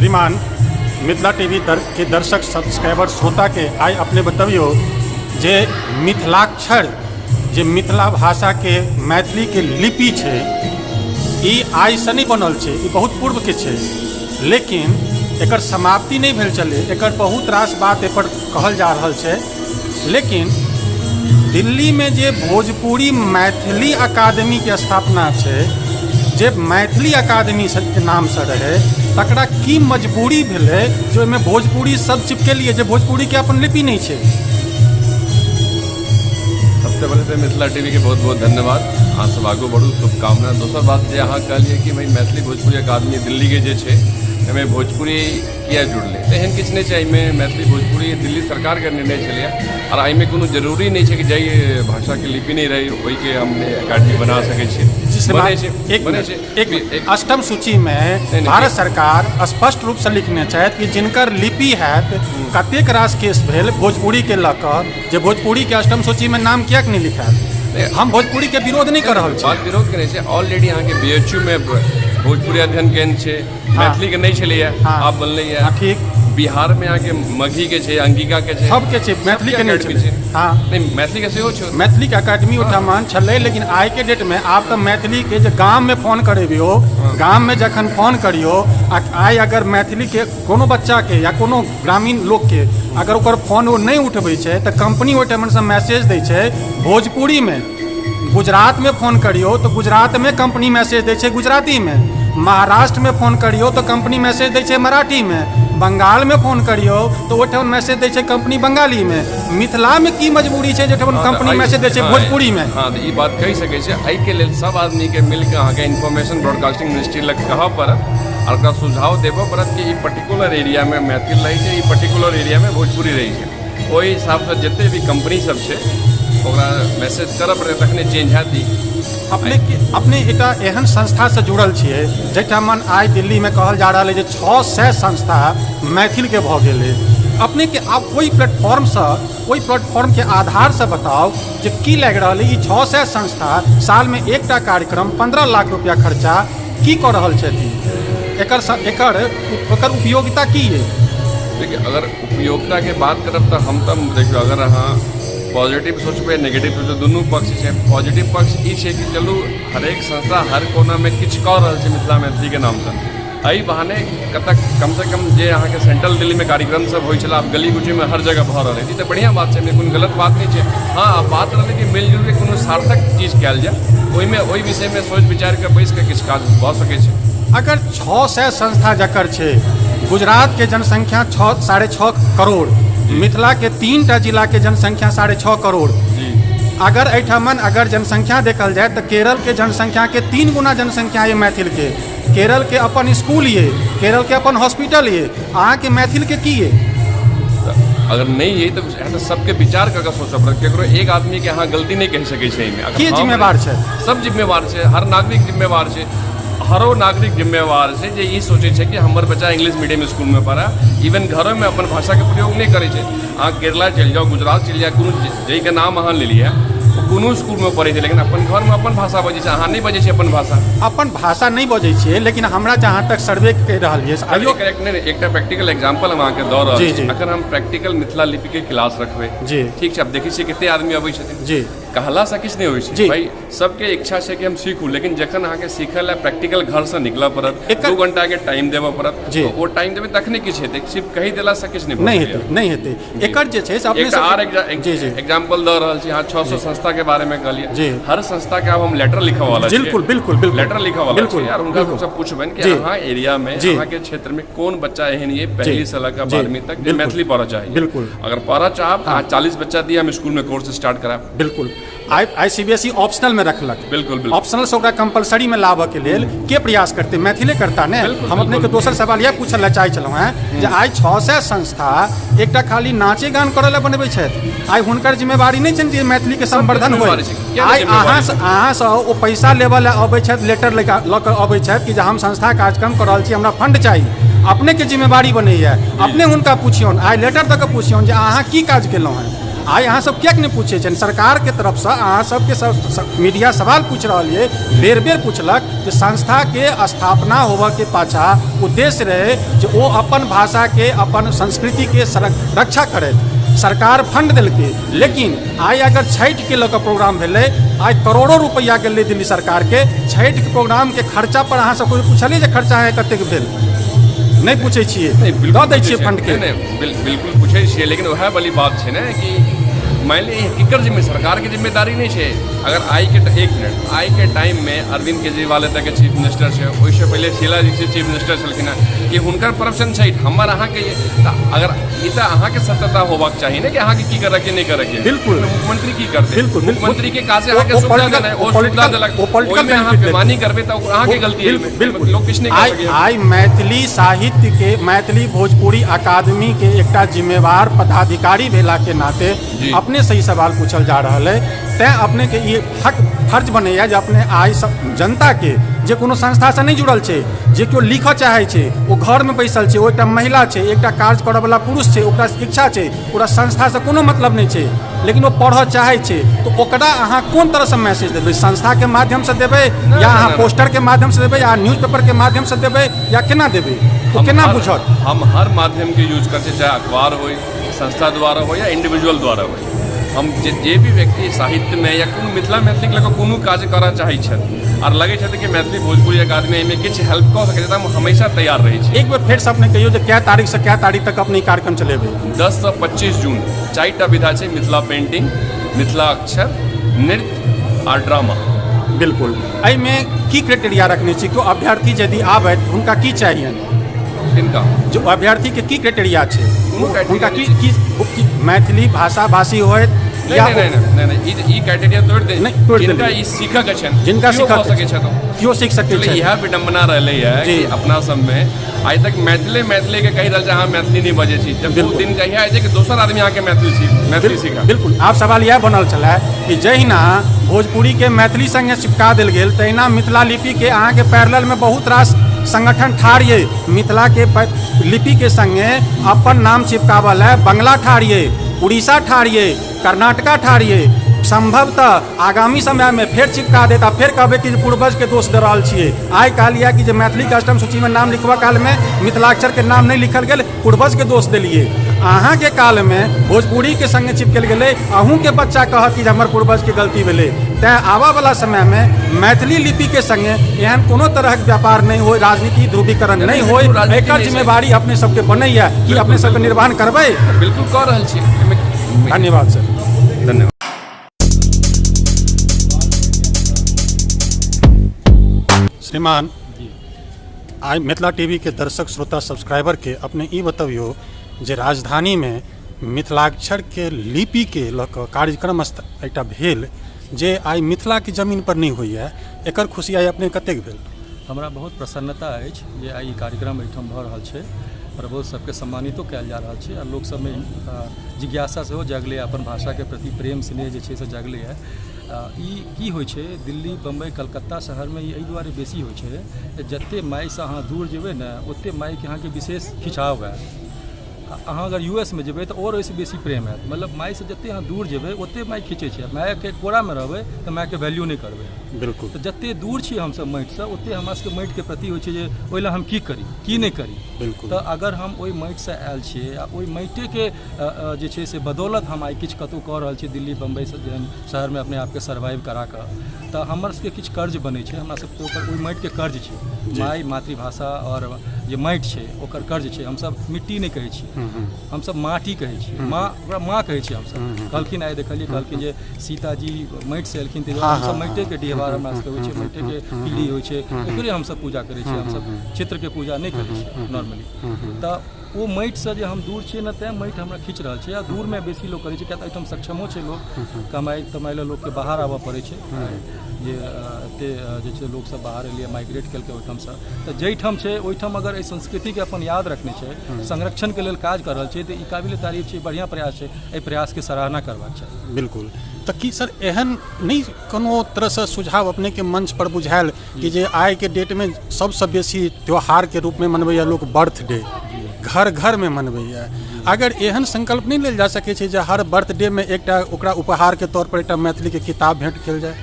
श्रीमान मिथिला टीवी के दर्शक सब्सक्राइबर श्रोता के आइ अपने बतबियो जे मिथिलाक्षर जे मिथिला भाषा के मैथिली के लिपि छै ई आइ से नहीं बनल छै, ई बहुत पूर्व के छै, लेकिन एकर समाप्ति नहीं भेल चले। एकर बहुत रास बात एपर कहल जा रहल छै, लेकिन दिल्ली में जे भोजपुरी मैथिली अकादमी के स्थापना छै, जे मैथिली अकादमी के नाम से रहे, तकरा की मजबूरी भेलै जो में भोजपुरी सब चिपकेलिए जे भोजपुरी के अपन लिपि नहीं छै। सबसे पहले तो मिथिला टीवी के बहुत बहुत धन्यवाद, अहाँ सब आगू बढ़ू, शुभकामना। दोसर बात जे अहाँ कहलिए कि भाई मैथिली भोजपुरी अकादमी दिल्ली के जे छै एहिमे भोजपुरी किया जुड़लै, तऽ एहन किछु नहि छै। एहिमे मैथिली भोजपुरी दिल्ली सरकार के निर्णय छलै, और एहिमे कोनो जरूरी नहीं छै कि जाहि भाषा के लिपि नहीं रही ओहिके हमने अकादमी बना सकै छियै। अष्टम सूची में भारत सरकार स्पष्ट रूप से लिखने छथि कि जिनकर लिपि हैत कतेक रास केस भेल भोजपुरी के लऽ कऽ, जे भोजपुरी के अष्टम सूची में नाम किएक नहीं लिखायल। हम भोजपुरी के विरोध नहीं कर रहल छी, बात विरोध करे छै। ऑलरेडी अहाँ के बीएचयू में भोजपुरी अध्ययन केंद्र छै, मैथिली के नहीं छलैया, आब बनलैया। ठीक, बिहार में अहाँके मगही के छै, अंगिका के छै, सबके छै, मैथिली के नहीं छै। हाँ, नहीं मैथिली के सेहो छै, मैथिली के अकादमी ओठाम छलै, लेकिन आइ के डेट में आब तऽ मैथिली के जे गाम में फोन करेबियो, गाम में जखन फोन करियो, आइ अगर मैथिली के कोनो बच्चा के या कोनो ग्रामीण लोक के अगर ओकर फोन वो नहीं उठबै छै तऽ कंपनी ओहिठाम से मैसेज दै छै भोजपुरी में। गुजरात में फोन करियो तो गुजरात में कंपनी मैसेज दै छै गुजराती में, महाराष्ट्र में फोन करियो तो कंपनी मैसेज दै छै मराठी में, बंगाल में फोन करियो तो ओहिठाम मैसेज दै छै कंपनी बंगाली में। मिथिला में की मजबूरी छै जे कंपनी मैसेज दै छै भोजपुरी में। हाँ, तो ई बात कहि सकै छै। एहि के लेल सब आदमी के मिलकर अहाँके इन्फॉर्मेशन ब्रॉडकास्टिंग मिनिस्ट्री लग कहऽ पड़त और ओकरा सुझाव देबऽ पड़त कि ई पर्टिकुलर एरिया में मैथिली रहै छै, ई पर्टिकुलर एरिया में भोजपुरी रहै छै। ओहि हिसाब से जते भी कंपनी सब छै ओकरा मैसेज करऽ पड़त, तखने चेंज हैत। अपने एक एहन संस्था से जुड़ल छियै जहिठाम आइ दिल्ली में कहल जा रहा है जे 600 संस्था मैथिल के भऽ गेलै। अपने के आप ओहि प्लेटफॉर्म से, ओहि प्लेटफॉर्म के आधार से बताओ जे की लागि रहल है। 600 संस्था साल में एकटा कार्यक्रम 15 लाख रुपया खर्चा की कऽ रहल छथिन, एकर उपयोगिता की है? देखिए, अगर उपयोगिता के बात करब तऽ हम तऽ देखियौ, अगर अहाँ पॉजिटिव सोचबै नेगेटिव सोचबै, दुनू पक्ष छै। पॉजिटिव पक्ष ई छै कि चलू हरेक संस्था हर कोना में किछु कऽ रहल छै मिथिला मैथिली के नाम से। एहि बहाने कम से कम जे अहाँके सेंट्रल दिल्ली में कार्यक्रम सब होइ छलै, आब गली गुची में हर जगह भऽ रहल है, तऽ बढ़िया बात छै, कोनो गलत बात नहीं छै। हाँ, बात रहलै कि मिलजुल के कोनो सार्थक चीज कयल जाय, ओहि विषय में सोच विचार के बैस के किछु काज भऽ सकै छै। अगर 600 संस्था जकर छै, गुजरात के जनसंख्या 6.5 करोड़, मिथिला के 3टा जिला के जनसंख्या 6.5 करोड़, अगर एहिठामन अगर जनसंख्या देखल जाए तो केरल के जनसंख्या के 3 गुना जनसंख्या ये मैथिल के। केरल के अपन स्कूल ये, केरल के अपन हॉस्पिटल ये, अहाँ के मैथिल के की ये? अगर नहीं है तो सबके विचार करके सोचऽ पड़त। केकरो एक आदमी के अहाँ गलती नहीं कहि सकै छै एहिमे। के जिम्मेवार छै? सब जिम्मेवार छै, हर नागरिक जिम्मेवार छै। हरो नागरिक जिम्मेवार छै जे ई सोचै छै कि हमर बच्चा इंग्लिश मीडियम स्कूल में पढ़ा, इवन घरों में अपन भाषा के प्रयोग नहीं करै छै। अहाँ केरला चलि जाओ, गुजरात चलि जाओ, कोनो जाहिके नाम अहाँ लेलिए कोनो स्कूल में पढ़ै छै, लेकिन अपन घर में अपन भाषा बजै छै, अहाँ नहीं बजै छै अपन भाषा। अपन भाषा नहीं बजै छै, लेकिन हमरा जहाँ तक सर्वे कहि रहल है, आइयो करेक्ट नहीं, एकटा प्रैक्टिकल एग्जांपल हम अहाँके दऽ रहल छी। अगर हम प्रैक्टिकल मिथिला लिपि के क्लास रखबै, ठीक छै, अब देखै छियै कते आदमी अबै छथिन जी, कहला से किछु नहीं होइ छै भाई, सबके इच्छा छै कि हम सीखू, लेकिन जखन अहाँके सीखै लए प्रैक्टिकल घर से निकलऽ पड़त, 2 घंटा के टाइम देबऽ पड़त, तो ओ टाइम देबै तखने किछु हेतै, सिर्फ कहि देला से किछु नहीं हेतै। एकर जे छै से अपने आर एग्जांपल दऽ रहल छी। अहाँ 600 संस्था के बारे में कहलिए, हर संस्था के अब हम लेटर लिखऽ वाला छी, बिल्कुल लेटर लिखऽ वाला छी यार। हुनका सब पूछबनि कि अहाँ एरिया में, अहाँ के क्षेत्र में कोन बच्चा एहन ये पहली से लेकर 12वीं तक जे मैथिली पढ़ऽ चाहिए। बिल्कुल, अगर पढ़ऽ चाहब, 40 बच्चा दिए हम स्कूल में कोर्स स्टार्ट कराब। बिल्कुल, ICBSE ऑप्शनल में रखलक, बिल्कुल ऑप्शनल से ओकरा कंपलसरी में लाबऽ के लेल के प्रयास करते? मैथिले करता ने। हम अपने के दोसर सवाल यह पूछल ला चाहै छलहुँ हैं जे आइ 600 संस्था एकटा खाली नाचे गान करऽ ला बनबै छथि, आइ हुनकर जिम्मेवारी नहीं छनि जे मैथिली के संवर्धन होय? आइ अहाँ से ओ पैसा लेबऽ ला अबै छथि, लेटर लऽ कऽ अबै छथि कि जे हम संस्था कार्यक्रम कऽ रहल छी, हमरा फंड चाही, अपने के जिम्मेवारी बनैया, अपने हुनका पूछियौन, आइ लेटर दऽ कऽ पूछियौन जे अहाँ की काज केलहुँ हैं, आइ अहाँ सब किएक नहि पूछै छनि सरकारके तरफसँ अहाँ सबके मीडिया सवाल पूछ रहल ये बेर बेर पूछलक जे संस्थाके स्थापना होबऽके पाछा उद्देश्य रहै जे ओ अपन भाषाके अपन संस्कृतिके रक्षा करैत सरकार फंड देलकै लेकिन आइ अगर छठिके लऽ कऽ प्रोग्राम भेलै आइ करोड़ों रुपैआ गेलै दिल्ली सरकारके छठिके प्रोग्रामके खर्चा पर अहाँ सब कोइ पूछलियै जे खर्चा अहाँ कतेक भेल नहीं पूछे छिए दऽ दै छिए फंड के बिल्कुल पूछे छिए लेकिन वह वाली बात है ना कि मान ली केकर जिम्मे सरकार की जिम्मेदारी नहीं है। अगर आई के टाइम में अरविंद केजरीवाल तक के चीफ मिनिस्टर है वैसे पहले शीला जी चीफ मिनिस्टर छलखिन कि हुनकर परप्शन छै हमर अहाँ के अगर ई तऽ अहाँ के सत्यता होबाक चाहिए ना कि अहाँ के की करऽ के नहीं करऽ के। बिल्कुल मुख्यमंत्री की करते बिल्कुल मुख्यमंत्री के काज अहाँ के सुविधा देना ओ सुविधा देलक ओहि में अहाँ बेमानी करबे तऽ अहाँ के गलती है। बिल्कुल लोग किछ नहीं कर सके। आई मैथिली साहित्य के मैथिली भोजपुरी अकादमी के एकटा जिम्मेवार पदाधिकारी भेला के नाते अपने सही सवाल पूछल जा रहा है तैं अपने के ये फर्ज बनैया जे अपने आइ जनता के जे कोनो संस्था से नहीं जुड़ल छै जे केओ लिखऽ चाहे छै ओ घर में बैसल छै ओ एकटा महिला छै एकटा कार्य करऽ वाला पुरुष छै ओकरा इच्छा छै पूरा संस्था से कोनो मतलब नहीं छै लेकिन वो पढ़ऽ चाहे छै तो ओकरा अहाँ कोन तरह से मैसेज देबै संस्था के माध्यम से देबै या अहाँ पोस्टर के माध्यम से देबै या न्यूज़पेपर के माध्यम से देबै या केना देबै ओ केना बुझत। हम हर माध्यम के यूज करते चाहे अखबार हो संस्था द्वारा हो या इंडिविजुअल द्वारा हो हम जे भी व्यक्ति साहित्य में या कोनो मिथिला मैथिली लऽ कऽ कोनो काज करऽ चाहै छथि और लगे छथि कि मैथिली भोजपुरी अकादमी एहिमे किछु हेल्प कऽ सकै छै हम हमेशा तैयार रहै छी। एक बेर फेर से अपने कहियो जे क्या तारीख से क्या तारीख तक अपने कार्यक्रम चलेबै। 10 से 25 जून 4टा विधा छै मिथिला पेंटिंग मिथिला अक्षर नृत्य और ड्रामा। बिल्कुल एहिमे की क्राइटेरिया रखने छी कि अभ्यर्थी यदि आबै हुनका की चाहिए इनका जो अभ्यर्थी के की क्राइटेरिया छै उनका की मैथिली भाषा भाषी होय नहीं ई क्राइटेरिया तोड़ दे जिनका ई सीखऽ के छन जिनका सीखऽ सके छथि क्यों सीख सके छै। यह विडंबना रहले है कि अपना सब में आइ तक मैथिली के कहि रहल छै अहाँ मैथिली नहीं बजै छी जब दू दिन कहिया है कि दोसर आदमी आके मैथिली सीखा। बिल्कुल आप सवाल यह बनल छला कि जहिना भोजपुरी के मैथिली संगे चिपका देल गेल तहिना मिथिला लिपि के अहाँ के पैरेलल में बहुत रास संगठन ठाढ़िए मिथिला के लिपि के संगे अपन नाम चिपकावल है बंगला ठाढ़िए उड़ीसा ठाढ़िए कर्नाटका ठाढ़िए संभवतः आगामी समय में फेर चिपका देता फिर कहबे कि पूर्वज के दोष दे रहल छिए। आइ कहलिए कि मैथिली के अष्टम सूची में नाम लिखबा काल में मिथिलाक्षर के नाम नहीं लिखल गेल पूर्वज के दोष देलिए अहाँ के काल में भोजपुरी के संगे चिपकल गेलै अहूँ के बच्चा कहत कि हमर पूर्वज के गलती भेलै तैं आबऽ वाला समय में मैथिली लिपि के संगे एहन कोनो तरहक व्यापार नहीं हो राजनीति ध्रुवीकरण नहीं हो एकर जिम्मेवारी अपने सबके बनैया कि अपने सबके निर्वहन करबै। बिल्कुल कऽ रहल छी। धन्यवाद सर धन्यवाद। श्रीमान आई मिथिला टीवी के दर्शक श्रोता सब्सक्राइबर के अपने ई बतबियो जे राजधानी में मिथिलाक्षर के लिपि के लऽ कऽ कार्यक्रम एकटा भेल जे आई मिथिला के जमीन पर नहीं होइए एकर खुशी आई अपने कतेक भेल। हमरा बहुत प्रसन्नता अछि जे आई कार्यक्रम एहिठाम भऽ रहल छै प्रबोध सबके सम्मानितो कयल जा रहल छै आ लोक सबमे जिज्ञासा सेहो जगलै अपन भाषा के प्रति प्रेम स्नेह जे छै से जगलै है। ई की होइ छै दिल्ली बम्बई कलकत्ता शहरमे ई एहि दुआरे बेसी होइ छै जते मायसँ अहाँ दूर जेबै ने ओते मायके अहाँके विशेष खिंचाव हैत। अहाँ अगर US में जेबै तऽ और ओहिसँ बेसी प्रेम हैत मतलब मायसँ जते अहाँ दूर जेबै ओते माय खींचै छै मायके कोरामे रहबै तऽ मायके वैल्यू नहि करबै। बिल्कुल तऽ जते दूर छी हमसब माटिसँ ओते हमरा सबके माटिके प्रति होइ छै जे ओहि लए हम की करी की नहि करी। बिल्कुल तऽ अगर हम ओहि माटिसँ आयल छियै आ ओहि माटिके जे छै से बदौलत हम आइ किछु कतहु कऽ रहल छी दिल्ली बम्बईसँ जेहन शहरमे अपने आपके सर्वाइव करा कऽ तऽ हमर सबके किछु कर्ज बनै छै हमरा सबके ऊपर ओहि माटिके कर्ज छै माय मातृभाषा और जे माटि छै ओकर कर्ज छै। हमसब मिट्टी नहि कहै छी हमसब माटी कहै छी माँ ओकरा माँ कहै छी हमसब। कहलखिन आइ देखलियै कहलखिन जे सीताजी माटि से एलखिन ताहि दुआरे हमसब माटिके डिहबार हमरा सबके होइ छै माटिके पीढ़ी होइ छै ओकरे हमसब पूजा करै छी हमसब चित्रके पूजा नहि करै छी नॉर्मली। तऽ ओ माटिसँ जे हम दूर छियै ने तैँ माटि हमरा खींच रहल छै आ दूरमे बेसी लोक करै छै किएक तऽ एहिठाम सक्षमो छै लोक कमाइ तमाइ लए लोकके बाहर आबऽ पड़ै छै जे एतेक जे छै लोकसब बाहर एलियै माइग्रेट केलकै ओहिठामसँ तऽ जाहिठाम छै ओहिठाम अगर एहि संस्कृतिके अपन याद रखने छै संरक्षणके लेल काज कर रहल छै तऽ ई काबिल तारीफ छै बढ़िआँ प्रयास छै एहि प्रयासके सराहना करबाक चाही। बिल्कुल तऽ की सर एहन नहीं कोनो तरहसँ सुझाव अपने के मंच पर बुझायल कि जे आइ के डेट में सबसँ बेसी त्यौहार के रूप में मनबैया लोक बर्थडे घर घर में मनबैया अगर एहन संकल्प नहीं लेल जा सकै छै जे हर बर्थडे में एकटा ओकरा उपहार के तौर पर एकटा मैथिली के किताब भेंट कयल जाय?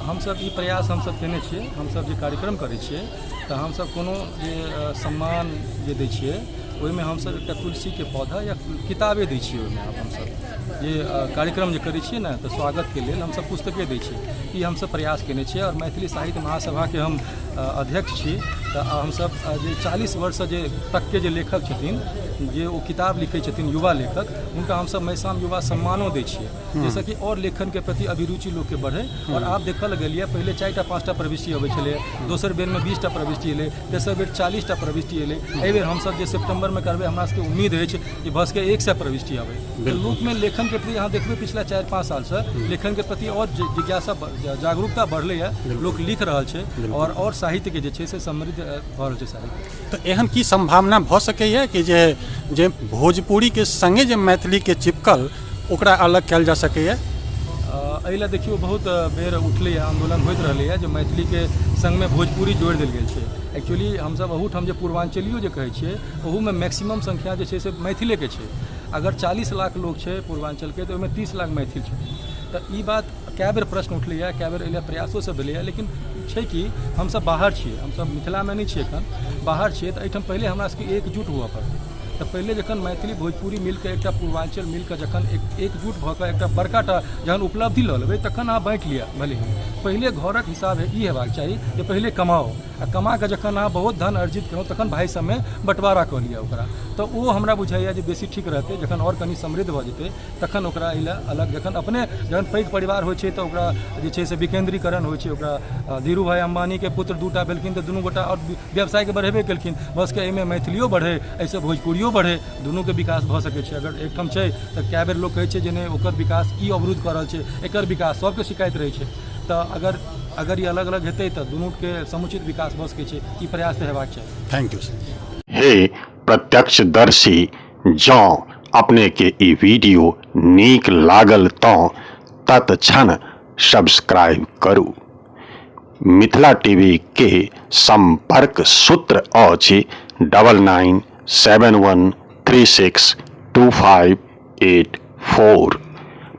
हमसब ई प्रयास हमसब केने छियै, हमसब जे कार्यक्रम करै छियै तऽ हमसब कोनो जे सम्मान जे दै छियै ओहिमे हमसब एकटा तुलसीके पौधा या किताबे दै छियै। ओहिमे आब हमसब जे कार्यक्रम जे करै छियै ने तऽ स्वागतके लेल हमसब पुस्तके दै छियै। ई हमसब प्रयास केने छियै और मैथिली साहित्य महासभाके हम अध्यक्ष छी। तऽ हमसब जे 40 वर्ष जे तकके जे लेखक छथिन जे ओ किताब लिखै छथिन युवा लेखक, हुनका हमसब महिषाम युवा सम्मानो दै छियै, जाहिसँ कि और लेखनके प्रति अभिरुचि लोकके बढ़ै। और आब देखल गेलिए पहिले 4टा 5टा प्रविष्टि अबै छलै, दोसर बेर में 20टा प्रविष्टि एलै, तेसर बेर 40टा प्रविष्टि एलै। एहि बेर हमसब जे सितंबर में करबै हमरा सबके उम्मीद अछि जे भऽ सकै 100 प्रविष्टि आबै। लोक में लेखन के प्रति अहाँ देखबै पिछला 4-5 साल से लेखन के प्रति और जिज्ञासा जागरूकता बढ़लैए, लोक लिख रहल छै और साहित्य के जे छै से समृद्ध भऽ रहल छै साहित्य। तऽ एहन की संभावना भऽ सकैए कि जे भोजपुरी के संगे जे मैथिली के चिपकल ओकरा अलग कयल जा सकैए? एहि लए देखियौ बहुत बेर उठलैए, आंदोलन होइत रहलैए जे मैथिली के संग में भोजपुरी जोड़ि देल गेल छै। एक्चुअली हमसब अहूठाम जे पूर्वांचलियो जे कहै छियै ओहूमे मैक्सिमम संख्या जे छै से मैथिले के छै। अगर 40 लाख लोग छै पूर्वांचल के तऽ ओहिमे 30 लाख मैथिल छै। तऽ ई बात कए बेर प्रश्न उठलैए, कए बेर एहि प्रयासो सब भेलैए, लेकिन छै कि हमसब बाहर छियै, हमसब मिथिलामे नहि छियै, एखन बाहर छियै। तऽ एहिठाम पहिले हमरा सबके एकजुट हुअ पड़तै। तऽ पहिले जखन मैथिली भोजपुरी मिलकर एकटा पूर्वांचल मिलकर जखन एकजुट भऽ कऽ एकटा बड़काटा जखन उपलब्धि लऽ लेबै तखन अहाँ बाँटि लिअ। भले पहिले घरक हिसाब ई हेबाक चाही जे पहिले कमाओ, आ कमा कऽ जखन अहाँ बहुत धन अर्जित करू तखन भाइ सबमे बंटवारा कऽ लिअ ओकरा। तऽ ओ हमरा बुझाइए जे बेसी ठीक रहतै। जखन और कनि समृद्ध भऽ जेतै तखन ओकरा एहि लए अलग, जखन पैघ परिवार होइ छै तऽ ओकरा जे छै से विकेंद्रीकरण होइ छै। ओकरा धीरू भाई अंबानी के पुत्र 2टा भेलखिन तऽ दुनू गोटा और व्यवसाय के बढ़ेबे केलखिन। बस के एहिमे मैथिलियो बढ़े, एहिसँ भोजपुरियो बढ़े, दुनू के विकास भऽ सकै छै। अगर एकठाम छै तऽ कए बेर लोक कहै छै जे नहि ओकर विकास की अवरुद्ध कऽ रहल छै, एकर विकास सबके शिकायत रहै छै। तऽ अगर ये अलग अलग हेतै तऽ दुनू के समुचित विकास भऽ सकै छै। ई प्रयास तऽ हेबाक चाही। Thank you sir. हे प्रत्यक्षदर्शी, जँ अपने के ई वीडियो नीक लागल तऽ तत्क्षण सब्सक्राइब करू। मिथिला टीवी के संपर्क सूत्र अछि 9971362584।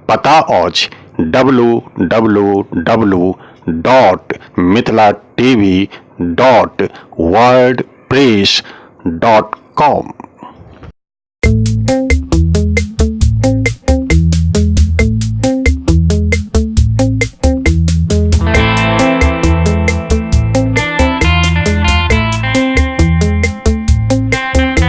पता अछि www.mithilatv.wordpress.com।